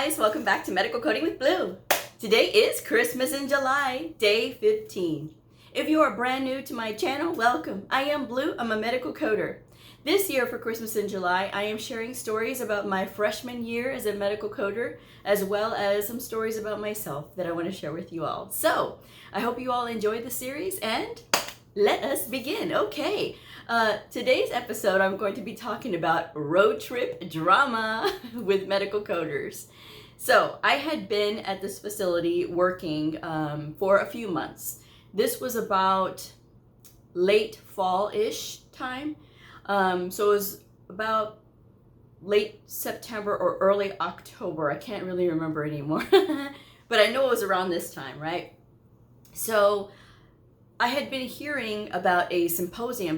guys, welcome back to Medical Coding with Blue. Today is Christmas in July, day 15. If you are brand new to my channel, welcome. I am Blue, I'm a medical coder. This year for Christmas in July, I am sharing stories about my freshman year as a medical coder, as well as some stories about myself that I want to share with you all. So, I hope you all enjoyed the series and let us begin. Okay, today's episode I'm going to be talking about road trip drama with medical coders. So I had been at this facility working for a few months. This was about late fall-ish time. So it was about late September or early October. I can't really remember anymore, but I know it was around this time, right? So I had been hearing about a symposium,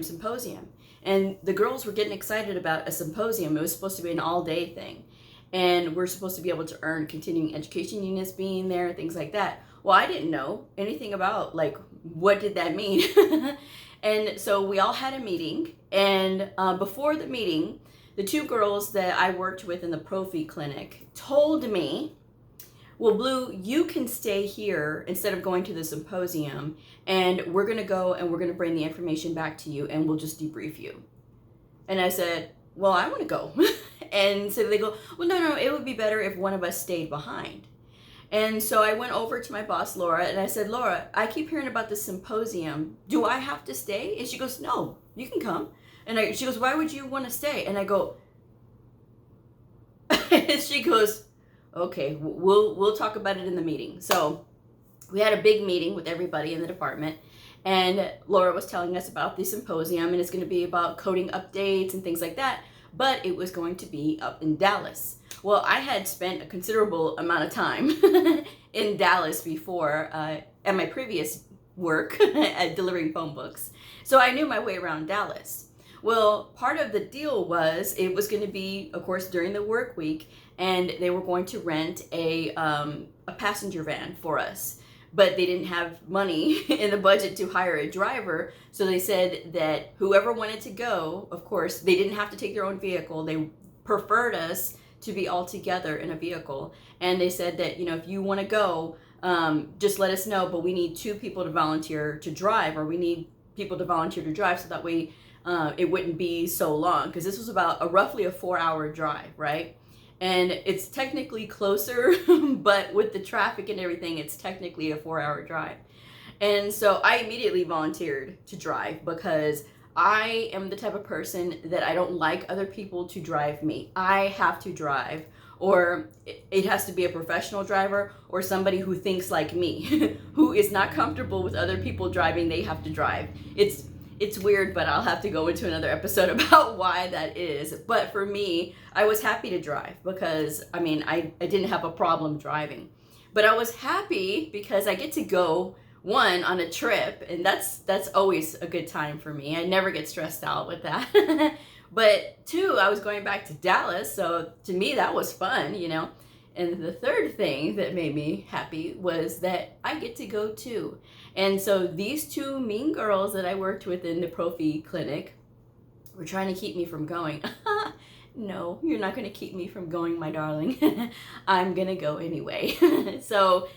and the girls were getting excited about a symposium. It was supposed to be an all-day thing, and we're supposed to be able to earn continuing education units being there, things like that. Well, I didn't know anything about, like, what did that mean? And so we all had a meeting, and before the meeting, the two girls that I worked with in the Prophy clinic told me, well, Blue, you can stay here instead of going to the symposium, and we're going to go and we're going to bring the information back to you, and we'll just debrief you. And I said, well, I want to go. And so they go, well, no, it would be better if one of us stayed behind. And so I went over to my boss, Laura, and I said, Laura, I keep hearing about this symposium. Do I have to stay? And she goes, no, you can come. And she goes, why would you want to stay? And I go, and she goes, okay, we'll talk about it in the meeting. So we had a big meeting with everybody in the department, and Laura was telling us about the symposium, and it's going to be about coding updates and things like that, but it was going to be up in Dallas. Well, I had spent a considerable amount of time in Dallas before at my previous work at delivering phone books, so I knew my way around Dallas. Well, part of the deal was it was going to be, of course, during the work week, and they were going to rent a passenger van for us. But they didn't have money in the budget to hire a driver, so they said that whoever wanted to go, of course, they didn't have to take their own vehicle. They preferred us to be all together in a vehicle. And they said that, you know, if you want to go, just let us know, but we need 2 people to volunteer to drive, or we need people to volunteer to drive so that way it wouldn't be so long, because this was about roughly a 4-hour drive, right? And it's technically closer, but with the traffic and everything, it's technically a 4-hour drive. And so I immediately volunteered to drive, because I am the type of person that I don't like other people to drive me. I have to drive, or it has to be a professional driver or somebody who thinks like me, who is not comfortable with other people driving. They have to drive. It's weird, but I'll have to go into another episode about why that is. But for me, I was happy to drive because, I mean, I didn't have a problem driving. But I was happy because I get to go, one, on a trip, and that's always a good time for me. I never get stressed out with that. But 2, I was going back to Dallas, so to me that was fun, you know. And the third thing that made me happy was that I get to go too. And so these 2 mean girls that I worked with in the Prophy clinic were trying to keep me from going. No, you're not going to keep me from going, my darling. I'm going to go anyway. So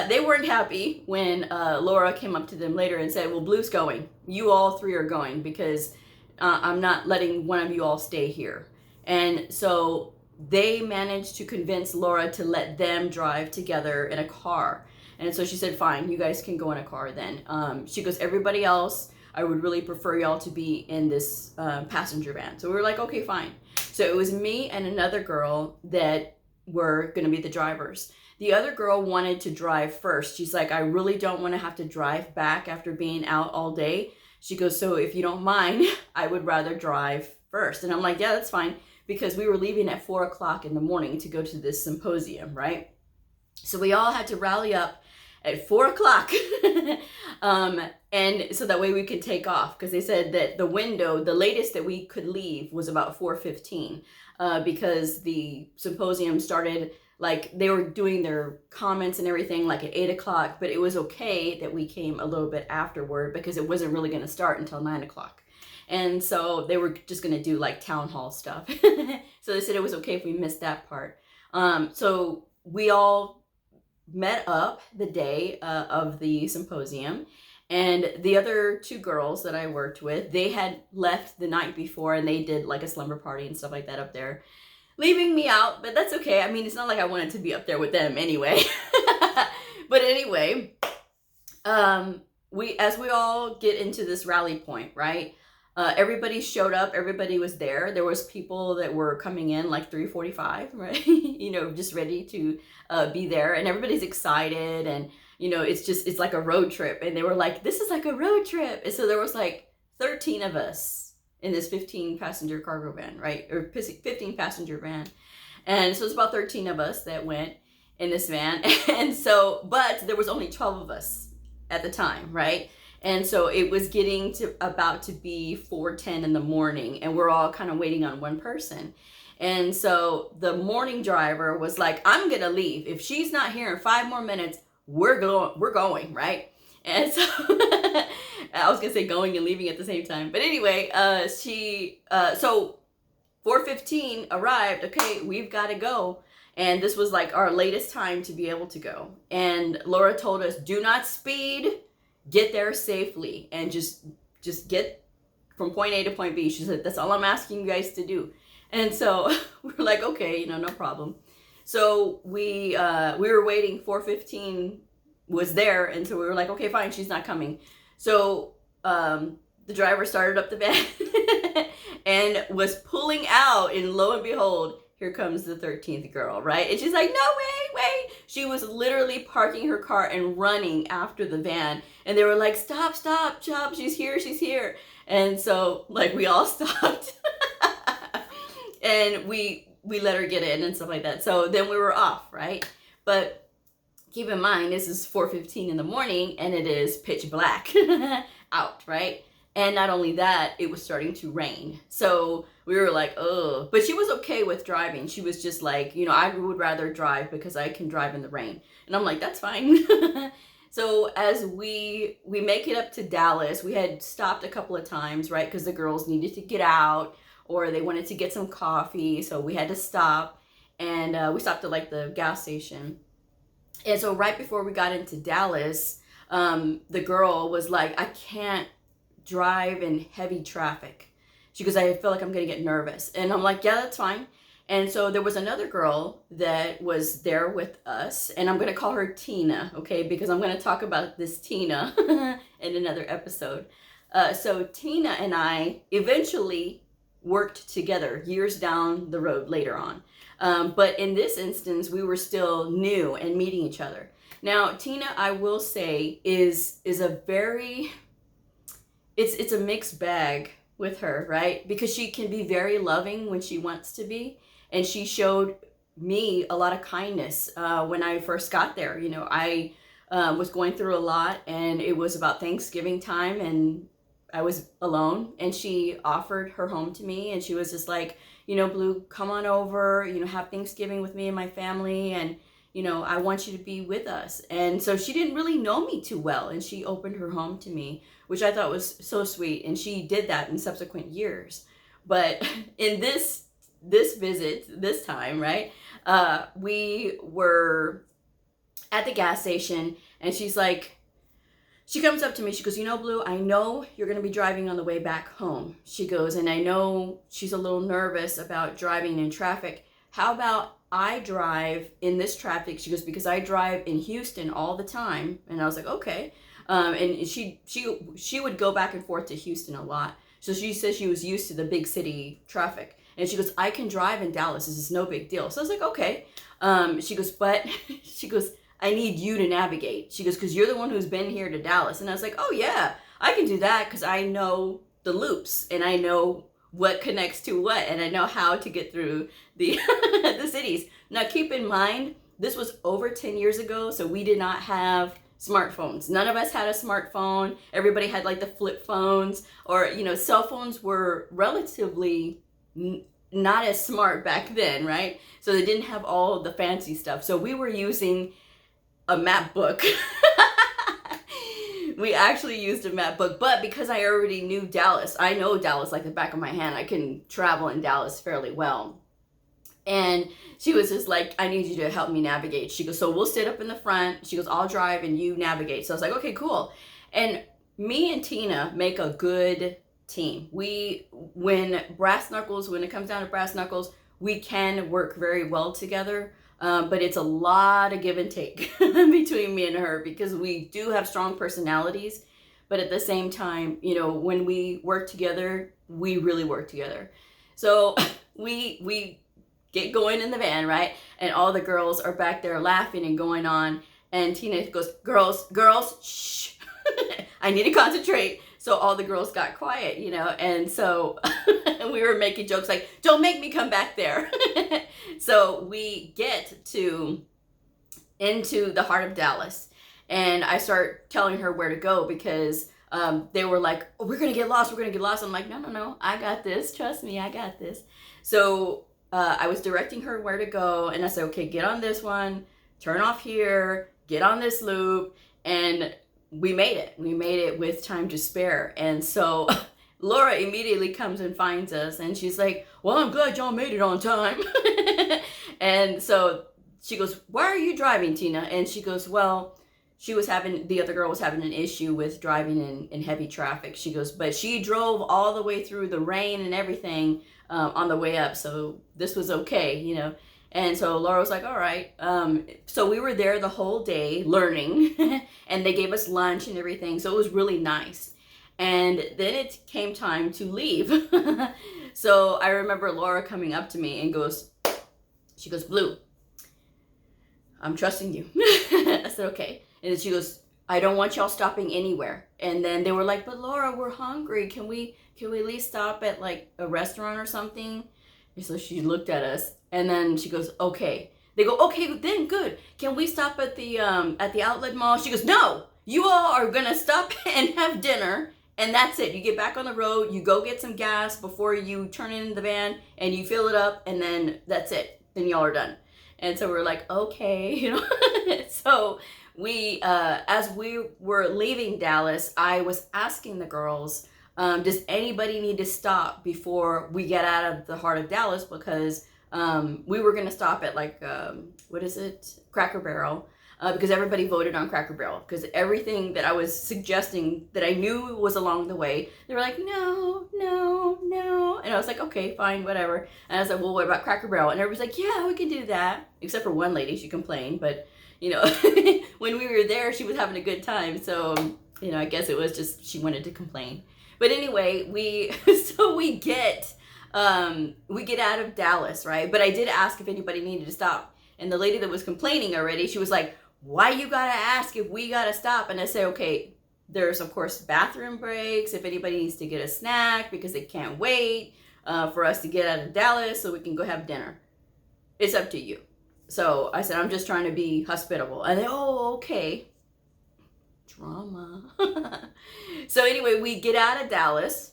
they weren't happy when Laura came up to them later and said, well, Blue's going. You all 3 are going, because I'm not letting one of you all stay here. And so they managed to convince Laura to let them drive together in a car. And so she said, fine, you guys can go in a car then. She goes, everybody else, I would really prefer y'all to be in this passenger van. So we were like, okay, fine. So it was me and another girl that were going to be the drivers. The other girl wanted to drive first. She's like, I really don't want to have to drive back after being out all day. She goes, so if you don't mind, I would rather drive first. And I'm like, yeah, that's fine. Because we were leaving at 4 o'clock in the morning to go to this symposium, right? So we all had to rally up at 4 o'clock. And so that way we could take off, because they said that the window, the latest that we could leave was about 4:15, because the symposium started, like, they were doing their comments and everything like at 8 o'clock, but it was okay that we came a little bit afterward because it wasn't really going to start until 9 o'clock. And so they were just going to do like town hall stuff. So they said it was okay if we missed that part. So we all met up the day of the symposium, and the other two girls that I worked with, they had left the night before, and they did like a slumber party and stuff like that up there, leaving me out, but that's okay. I mean, it's not like I wanted to be up there with them anyway. But anyway, as we all get into this rally point, right? Everybody showed up. Everybody was there. There was people that were coming in like 3:45, right? Just ready to be there, and everybody's excited, and it's like a road trip, and they were like, this is like a road trip. And so there was like 13 of us in this 15 passenger cargo van, right? Or 15 passenger van. And so it's about 13 of us that went in this van. And so, but there was only 12 of us at the time, right? And so it was getting to about to be 4:10 in the morning, and we're all kind of waiting on one person. And so the morning driver was like, I'm going to leave. If she's not here in 5 more minutes, we're going, right? And so I was going to say going and leaving at the same time. But anyway, so 4:15 arrived. Okay, we've got to go. And this was like our latest time to be able to go. And Laura told us, do not speed, get there safely, and just get from point A to point B. She said, that's all I'm asking you guys to do. And so we're like, okay, no problem. So we were waiting. 4:15 was there, and so we were like, okay, fine, she's not coming. So the driver started up the van and was pulling out, and lo and behold, here comes the 13th girl, right? And she's like, no, wait. She was literally parking her car and running after the van. And they were like, stop, she's here. And so like we all stopped and we let her get in and stuff like that. So then we were off, right? But keep in mind, this is 4:15 in the morning, and it is pitch black out, right? And not only that, it was starting to rain. So we were like, oh, but she was okay with driving. She was just like, I would rather drive because I can drive in the rain. And I'm like, that's fine. So as we make it up to Dallas, we had stopped a couple of times, right? Because the girls needed to get out, or they wanted to get some coffee. So we had to stop, and we stopped at like the gas station. And so right before we got into Dallas, the girl was like, I can't drive in heavy traffic. She goes, I feel like I'm gonna get nervous. And I'm like, yeah, that's fine. And so there was another girl that was there with us, and I'm gonna call her Tina, okay, because I'm gonna talk about this Tina in another episode. So Tina and I eventually worked together years down the road later on. But in this instance, we were still new and meeting each other. Now, Tina, I will say, is a very, it's a mixed bag with her, right? Because she can be very loving when she wants to be. And she showed me a lot of kindness when I first got there. I was going through a lot, and it was about Thanksgiving time, and I was alone, and she offered her home to me, and she was just like, Bleu, come on over, have Thanksgiving with me and my family, and I want you to be with us. And so she didn't really know me too well, and she opened her home to me, which I thought was so sweet. And she did that in subsequent years. But in this visit, this time, right, we were at the gas station, and she's like, she comes up to me, she goes, Bleu, I know you're going to be driving on the way back home. She goes, and I know she's a little nervous about driving in traffic. How about I drive in this traffic? She goes, because I drive in Houston all the time. And I was like, okay. And she would go back and forth to Houston a lot. So she says she was used to the big city traffic. And she goes, I can drive in Dallas. This is no big deal. So I was like, okay. She goes, but she goes, I need you to navigate. She goes, because you're the one who's been here to Dallas. And I was like, oh yeah, I can do that because I know the loops, and I know what connects to what, and I know how to get through the the cities. Now keep in mind, this was over 10 years ago, so we did not have smartphones. None of us had a smartphone. Everybody had like the flip phones, or cell phones were relatively not as smart back then, right? So they didn't have all the fancy stuff. So we were using a map book. We actually used a map book, but because I already knew Dallas, I know Dallas like the back of my hand. I can travel in Dallas fairly well. And she was just like, I need you to help me navigate. She goes, so we'll sit up in the front. She goes, I'll drive and you navigate. So I was like, okay, cool. And me and Tina make a good team. When it comes down to brass knuckles, we can work very well together. But it's a lot of give and take between me and her, because we do have strong personalities. But at the same time, when we work together, we really work together. So we get going in the van, right? And all the girls are back there laughing and going on. And Tina goes, girls, shh. I need to concentrate. So all the girls got quiet, and so we were making jokes like, don't make me come back there. So we get into the heart of Dallas, and I start telling her where to go, because they were like, oh, we're going to get lost. I'm like, no, I got this. Trust me, I got this. So I was directing her where to go, and I said, okay, get on this one, turn off here, get on this loop, and we made it with time to spare. And so Laura immediately comes and finds us, and she's like, well, I'm glad y'all made it on time. And so she goes, why are you driving, Tina? And she goes, well, the other girl was having an issue with driving in heavy traffic. She goes, but she drove all the way through the rain and everything on the way up, so this was okay, And so Laura was like, all right. So we were there the whole day learning, and they gave us lunch and everything, so it was really nice. And then it came time to leave. So I remember Laura coming up to me and she goes, Blue, I'm trusting you. I said, okay. And then she goes, I don't want y'all stopping anywhere. And then they were like, but Laura, we're hungry. Can we at least stop at like a restaurant or something? And so she looked at us, and then she goes, okay. They go, okay, then good. Can we stop at the outlet mall? She goes, no, you all are gonna stop and have dinner, and that's it. You get back on the road, you go get some gas before you turn in the van, and you fill it up, and then that's it. Then y'all are done. And so we're like, okay, So we, as we were leaving Dallas, I was asking the girls, does anybody need to stop before we get out of the heart of Dallas? Because we were going to stop at Cracker Barrel, because everybody voted on Cracker Barrel, because everything that I was suggesting that I knew was along the way, they were like, no. And I was like, okay, fine, whatever. And I was like, well, what about Cracker Barrel? And everybody's like, yeah, we can do that. Except for one lady, she complained, but when we were there, she was having a good time. So, I guess it was just, she wanted to complain. But anyway, we get out of Dallas, right? But I did ask if anybody needed to stop. And the lady that was complaining already, she was like, why you gotta ask if we gotta stop? And I said, okay, there's of course bathroom breaks, if anybody needs to get a snack because they can't wait for us to get out of Dallas so we can go have dinner. It's up to you. So I said, I'm just trying to be hospitable. And they, oh, okay. Drama. So anyway, we get out of Dallas.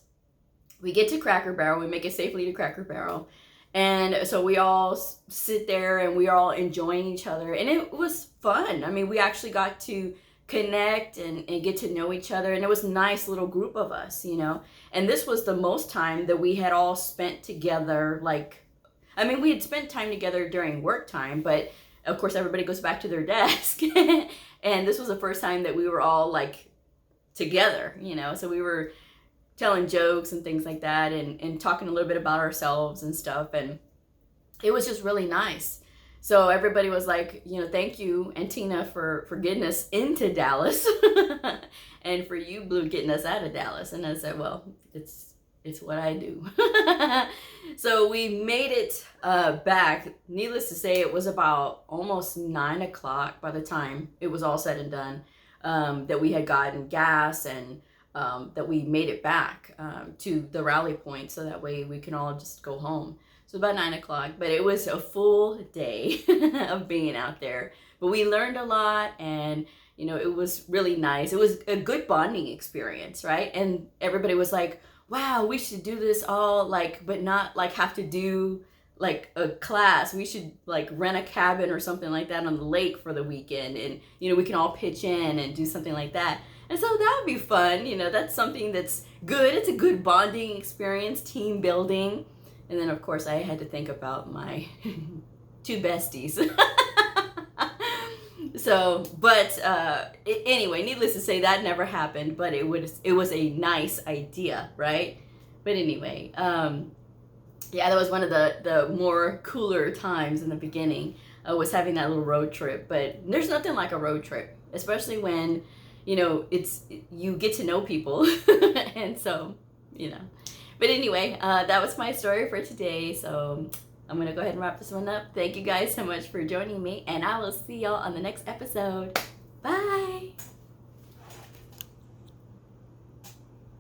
We get to Cracker Barrel. We make it safely to Cracker Barrel. And so we all sit there and we are all enjoying each other. And it was fun. I mean, we actually got to connect and get to know each other. And it was a nice little group of us, And this was the most time that we had all spent together. We had spent time together during work time, but of course everybody goes back to their desk. And this was the first time that we were all together, So we were telling jokes and things like that, and talking a little bit about ourselves and stuff, and it was just really nice. So everybody was like, thank you, and Tina for getting us into Dallas, and for you, Blue, getting us out of Dallas. And I said, well, it's what I do. So we made it back. Needless to say, it was about almost 9 o'clock by the time it was all said and done, that we had gotten gas, and that we made it back to the rally point, so that way we can all just go home. So about 9 o'clock, but it was a full day of being out there. But we learned a lot, and it was really nice. It was a good bonding experience, right? And everybody was like, wow, we should do this all but not have to do a class. We should rent a cabin or something like that on the lake for the weekend, and we can all pitch in and do something like that. And so that would be fun. That's something that's good. It's a good bonding experience, team building, And then of course I had to think about my two besties. So, but anyway, needless to say, that never happened, but it was a nice idea, right? But anyway, yeah, that was one of the more cooler times in the beginning, was having that little road trip. But there's nothing like a road trip, especially when, you know, you get to know people. And so, you know. But anyway, that was my story for today. So I'm going to go ahead and wrap this one up. Thank you guys so much for joining me, and I will see y'all on the next episode. Bye!